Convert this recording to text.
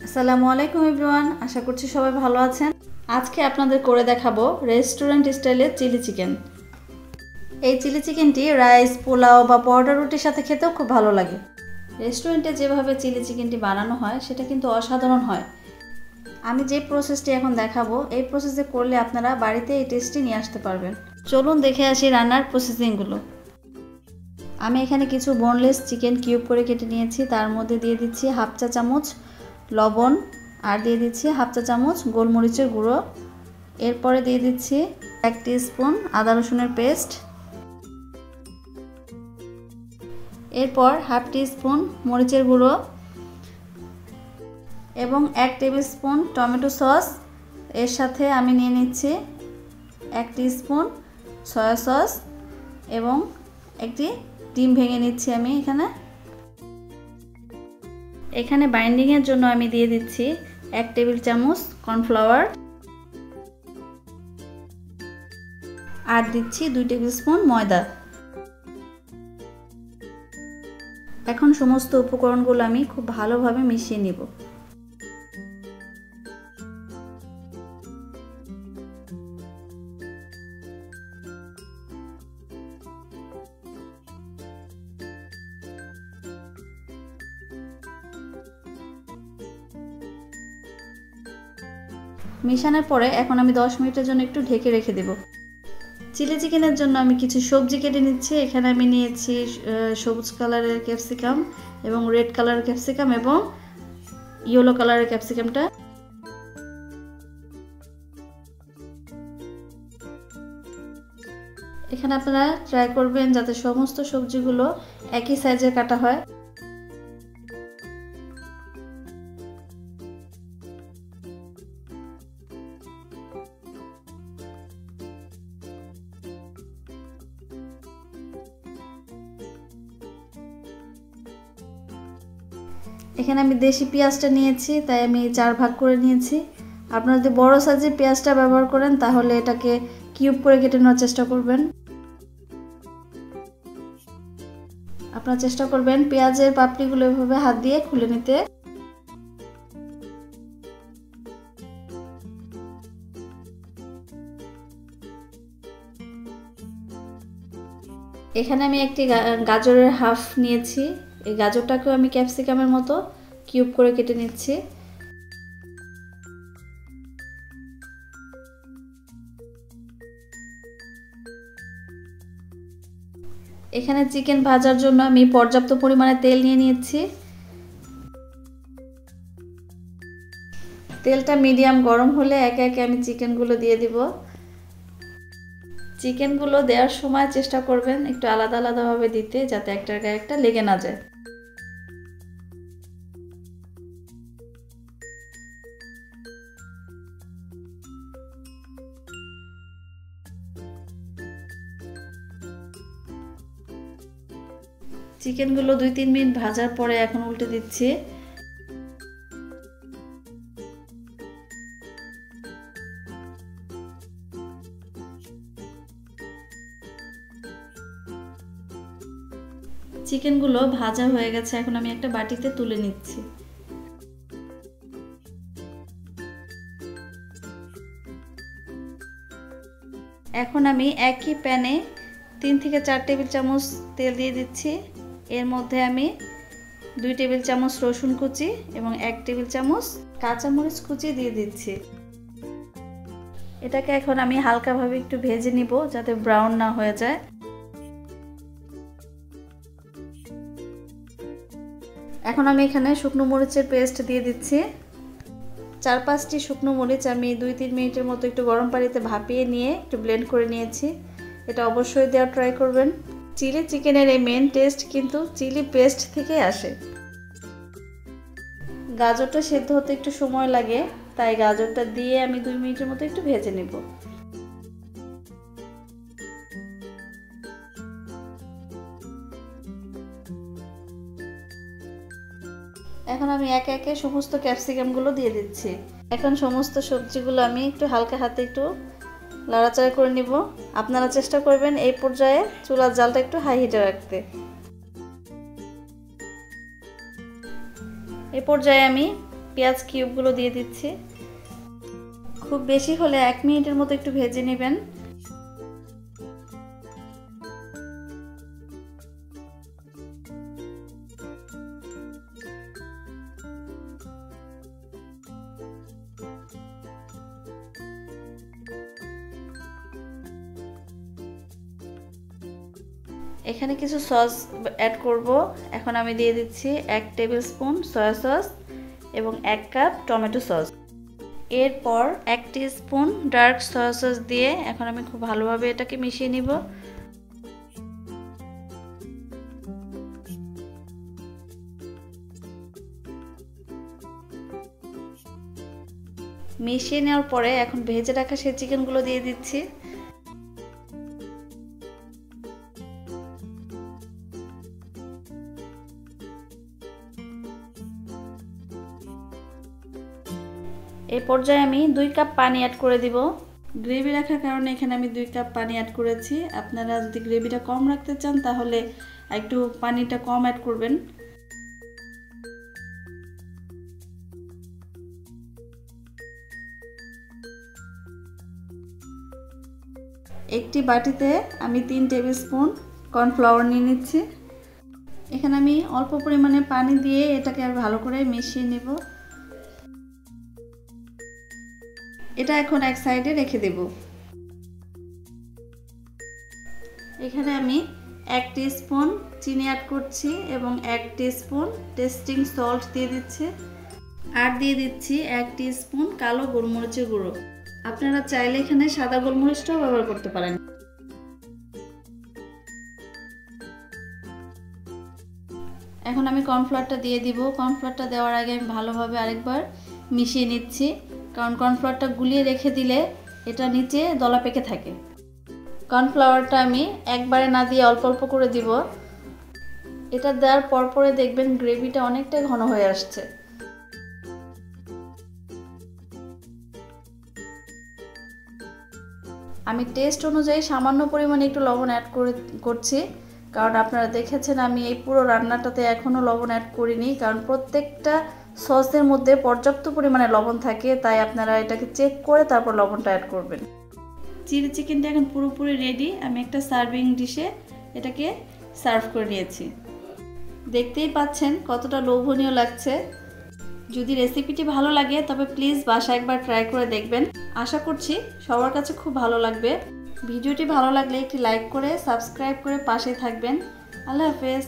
আসসালামু আলাইকুম এভরিওয়ান, আশা করছি সবাই ভালো আছেন। আজকে আপনাদের করে দেখাবো রেস্টুরেন্ট স্টাইলের চিলি চিকেন। এই চিলি চিকেনটি রাইস, পোলাও বা পরোটা রুটির সাথে খেতেও খুব ভালো লাগে। রেস্টুরেন্টে যেভাবে চিলি চিকেনটি বানানো হয় সেটা কিন্তু অসাধারণ হয়। আমি যে প্রসেসটি এখন দেখাবো এই প্রসেসে করলে আপনারা বাড়িতে এই টেস্টটি নিয়ে আসতে পারবেন। চলুন দেখে আসি রান্নার প্রসেসিংগুলো। আমি এখানে কিছু বোনলেস চিকেন কিউব করে কেটে নিয়েছি। তার মধ্যে দিয়ে দিচ্ছি হাফ চা চামচ লবণ আর দিয়ে দিচ্ছি হাফ চা চামচ গোলমরিচের গুঁড়ো। এরপরে দিয়ে দিচ্ছি 1 টিস্পুন আদা রসুনের পেস্ট। এরপর হাফ টিস্পুন মরিচের গুঁড়ো এবং 1 টেবিল স্পুন টমেটো সস। এর সাথে আমি নিয়ে নিচ্ছি 1 টিস্পুন সয়া সস এবং একটি ডিম ভেঙে নিচ্ছি আমি এখানে বাইন্ডিংয়ের জন্য আমি দিয়ে দিচ্ছি 1 টেবিল চামচ কর্নফ্লাওয়ার আর দিচ্ছি 2 টেবিল স্পুন ময়দা। এখন সমস্ত উপকরণগুলো আমি খুব ভালোভাবে মিশিয়ে নিব। মিশানোর পরে এখন আমি 10 মিনিটের জন্য একটু ঢেকে রেখে দেব। চিলি চিকেনের জন্য আমি কিছু সবজি কেটে নিচ্ছি। এখানে আমি নিয়েছি সবুজ কালারের ক্যাপসিকাম এবং রেড কালারের ক্যাপসিকাম এবং ইয়েলো কালারের ক্যাপসিকামটা। এখানে আপনারা ট্রাই করবেন যাতে সমস্ত সবজিগুলো একই সাইজের কাটা হয়। এখানে আমি দেশি পেঁয়াজটা নিয়েছি, তাই আমি 4 ভাগ করে নিয়েছি। আপনারা যদি বড় সাইজের পেঁয়াজটা ব্যবহার করেন তাহলে এটাকে কিউব করে কেটে নেওয়ার চেষ্টা করবেন। আপনারা চেষ্টা করবেন পেঁয়াজের পাপড়িগুলো এভাবে হাত দিয়ে খুলে নিতে। এখানে আমি একটি গাজরের হাফ নিয়েছি। এই গাজরটাকেও আমি ক্যাপসিকামের মতো কিউব করে কেটে নিচ্ছি। এখানে চিকেন ভাজার জন্য আমি পর্যাপ্ত পরিমাণে তেল নিয়ে নিয়েছি। তেলটা মিডিয়াম গরম হলে একে একে আমি চিকেনগুলো দিয়ে দিব। চিকেনগুলো দেওয়ার সময় চেষ্টা করবেন একটু আলাদা আলাদাভাবে দিতে, যাতে একটার গায়ে একটা লেগে না যায়। চিকেনগুলো 2-3 মিনিট ভাজার পরে এখন উল্টে দিচ্ছি। চিকেনগুলো ভাজা হয়ে গেছে, এখন আমি একটা বাটিতে তুলে নিচ্ছি। এখন আমি একই প্যানে 3 থেকে 4 টেবিল চামচ তেল দিয়ে দিচ্ছি। এর মধ্যে আমি 2 টেবিল চামচ রসুন কুচি এবং 1 টেবিল চামচ কাঁচামরিচ কুচি দিয়ে দিচ্ছি। এটাকে এখন আমি হালকাভাবে একটু ভেজে নিব যাতে ব্রাউন না হয়ে যায়। এখন আমি এখানে শুকনো মরিচের পেস্ট দিয়ে দিচ্ছি। 4-5টি শুকনো মরিচ আমি 2-3 মিনিটের মতো একটু গরম পানিতে ভাপিয়ে নিয়ে একটু ব্লেন্ড করে নিয়েছি। এটা অবশ্যই দেওয়ার ট্রাই করবেন। চিলি চিকেনের এই মেন টেস্ট কিন্তু চিলি পেস্ট থেকে আসে। গাজরটা সেদ্ধ হতে একটু সময় লাগে, তাই গাজরটা দিয়ে আমি 2 মিনিটের মতো একটু ভেজে নেব। এখন আমি একে একে সমস্ত ক্যাপসিকামগুলো দিয়ে দিচ্ছি। এখন সমস্ত সবজিগুলো আমি একটু হালকা হাতে একটু নাড়াচাড়া করে নিব। আপনারা চেষ্টা করবেন এই পর্যায়ে চুলার জালটা একটু হাই হিটে রাখতে। এই পর্যায়ে আমি পেঁয়াজ কিউবগুলো দিয়ে দিচ্ছি। খুব বেশি হলে 1 মিনিটের মতো একটু ভেজে নেবেন। এখানে কিছু সস অ্যাড করব। এখন আমি দিয়ে দিচ্ছি 1 টেবিল স্পুন সয়া সস এবং 1 কাপ টমেটো সস। এরপর 1 টিস্পুন ডার্ক সয়া সস দিয়ে এখন আমি খুব ভালোভাবে এটাকে মিশিয়ে নিব। মিশিয়ে নেওয়ার পরে এখন ভেজে রাখা সেই চিকেনগুলো দিয়ে দিচ্ছি। এই পর্যায়ে আমি 2 কাপ পানি অ্যাড করে দিব। গ্রেভি রাখার কারণে এখানে আমি 2 কাপ পানি অ্যাড করেছি। আপনারা যদি গ্রেভিটা কম রাখতে চান তাহলে একটু পানিটা কম অ্যাড করবেন। একটি বাটিতে আমি 3 টেবিল স্পুন কর্নফ্লাওয়ার নিয়ে নিচ্ছি। এখানে আমি অল্প পরিমাণে পানি দিয়ে এটাকে আর ভালো করে মিশিয়ে নেব। এটা এখন এক সাইডে রেখে দেব। এখানে আমি 1 টিস্পুন চিনি অ্যাড করছি এবং 1 টিস্পুন টেস্টিং সল্ট দিয়ে দিচ্ছি। আর দিয়ে দিচ্ছি 1 টিস্পুন কালো গোলমরিচের গুঁড়ো। আপনারা চাইলে এখানে সাদা গোলমরিচটাও ব্যবহার করতে পারেন। এখন আমি কর্নফ্লাওয়ারটা দিয়ে দিব। কর্নফ্লাওয়ারটা দেওয়ার আগে আমি ভালোভাবে আরেকবার মিশিয়ে নিচ্ছি, কারণ কর্নফ্লাওয়ারটা গুলিয়ে রেখে দিলে এটা নিচে দলা পেকে থাকে। কর্নফ্লাওয়ারটা আমি একবারে না দিয়ে অল্প অল্প করে দিব। এটা দেওয়ার পরে দেখবেন গ্রেভিটা অনেকটাই ঘন হয়ে আসছে। আমি টেস্ট অনুযায়ী সামান্য পরিমাণে একটু লবণ অ্যাড করছি, কারণ আপনারা দেখেছেন আমি এই পুরো রান্নাটাতে এখনও লবণ অ্যাড করিনি, কারণ প্রত্যেকটা সসের মধ্যে পর্যাপ্ত পরিমাণে লবণ থাকে, তাই আপনারা এটাকে চেক করে তারপর লবণটা অ্যাড করবেন। চিলি চিকেনটা এখন পুরোপুরি রেডি। আমি একটা সার্ভিং ডিশে এটাকে সার্ভ করে নিয়েছি। দেখতেই পাচ্ছেন কতটা লোভনীয় লাগছে। যদি রেসিপিটি ভালো লাগে তবে প্লিজ বাসায় একবার ট্রাই করে দেখবেন। আশা করছি সবার কাছে খুব ভালো লাগবে। ভিডিওটি ভালো লাগলে একটি লাইক করে সাবস্ক্রাইব করে পাশে থাকবেন। আল্লাহ হাফেজ।